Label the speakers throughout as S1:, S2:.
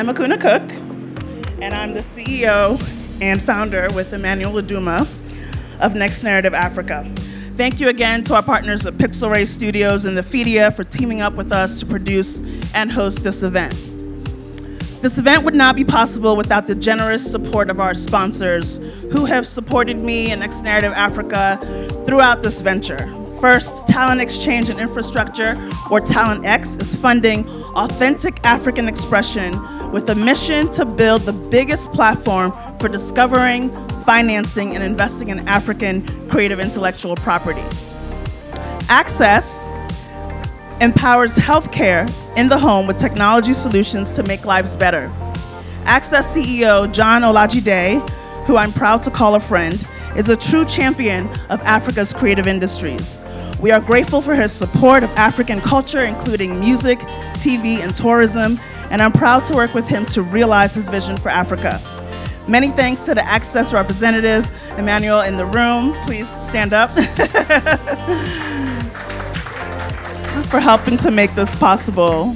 S1: I'm Akuna Cook, and I'm the CEO and founder with Emmanuel Laduma of Next Narrative Africa. Thank you again to our partners at Pixel Ray Studios and the Fedia for teaming up with us to produce and host this event. This event would not be possible without the generous support of our sponsors who have supported me and Next Narrative Africa throughout this venture. First, Talent Exchange and Infrastructure, or Talent X, is funding authentic African expression with a mission to build the biggest platform for discovering, financing, and investing in African creative intellectual property. Access empowers healthcare in the home with technology solutions to make lives better. Access CEO John Olajide, who I'm proud to call a friend, is a true champion of Africa's creative industries. We are grateful for his support of African culture, including music, TV, and tourism, and I'm proud to work with him to realize his vision for Africa. Many thanks to the Access representative, Emmanuel in the room. Please stand up. For helping to make this possible.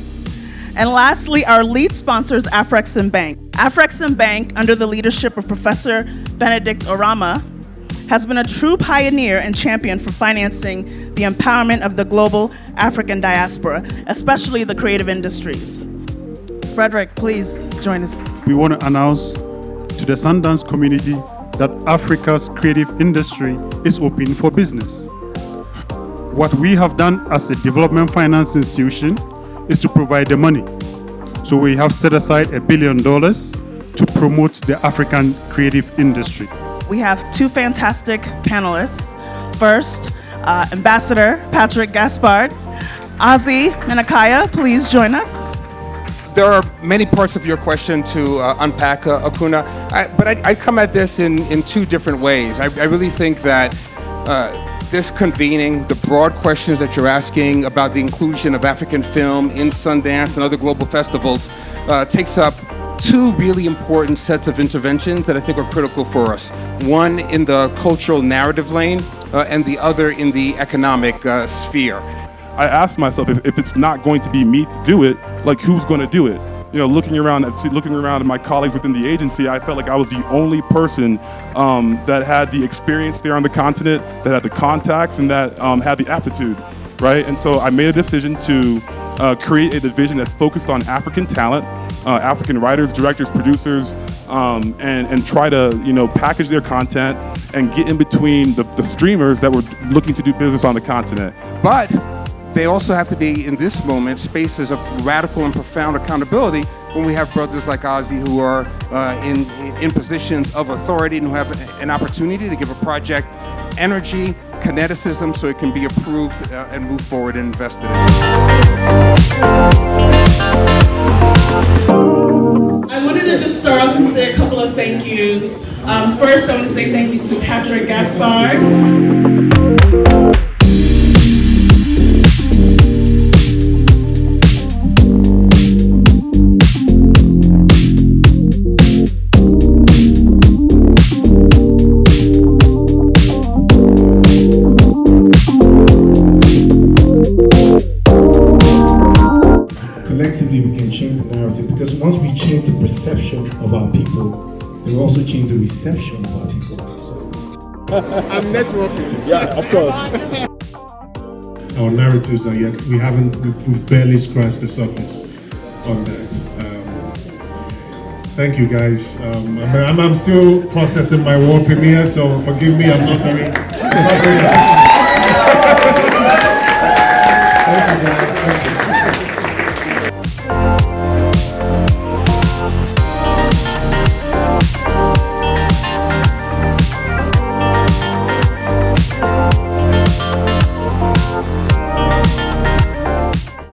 S1: And lastly, our lead sponsor is Africa Bank. Africa Bank, under the leadership of Professor Benedict Orama, has been a true pioneer and champion for financing the empowerment of the global African diaspora, especially the creative industries. Frederick, please join us.
S2: We want to announce to the Sundance community that Africa's creative industry is open for business. What we have done as a development finance institution is to provide the money. So we have set aside $1 billion to promote the African creative industry.
S1: We have two fantastic panelists. First, Ambassador Patrick Gaspard. Ozzy Menakaya, please join us.
S3: There are many parts of your question to unpack, Akuna, but I come at this in two different ways. I really think that this convening, the broad questions that you're asking about the inclusion of African film in Sundance and other global festivals takes up two really important sets of interventions that I think are critical for us. One in the cultural narrative lane and the other in the economic sphere.
S4: I asked myself, if it's not going to be me to do it, like who's going to do it? You know, looking around at my colleagues within the agency, I felt like I was the only person that had the experience there on the continent, that had the contacts, and that had the aptitude, right? And so I made a decision to create a division that's focused on African talent, African writers, directors, producers, and try to package their content and get in between the streamers that were looking to do business on the continent.
S3: But they also have to be, in this moment, spaces of radical and profound accountability when we have brothers like Ozzy who are in positions of authority and who have an opportunity to give a project energy, kineticism, so it can be approved and move forward and invested in.
S1: I wanted to just start off and say a couple of thank yous. First, I want to say thank you to Patrick Gaspard.
S5: Collectively, we can change the narrative, because once we change the perception of our people, we will also change the reception of our people.
S6: I'm networking. Yeah, of course.
S5: Our narratives are yet, we've barely scratched the surface on that. Thank you guys. I'm still processing my world premiere, so forgive me, I'm not very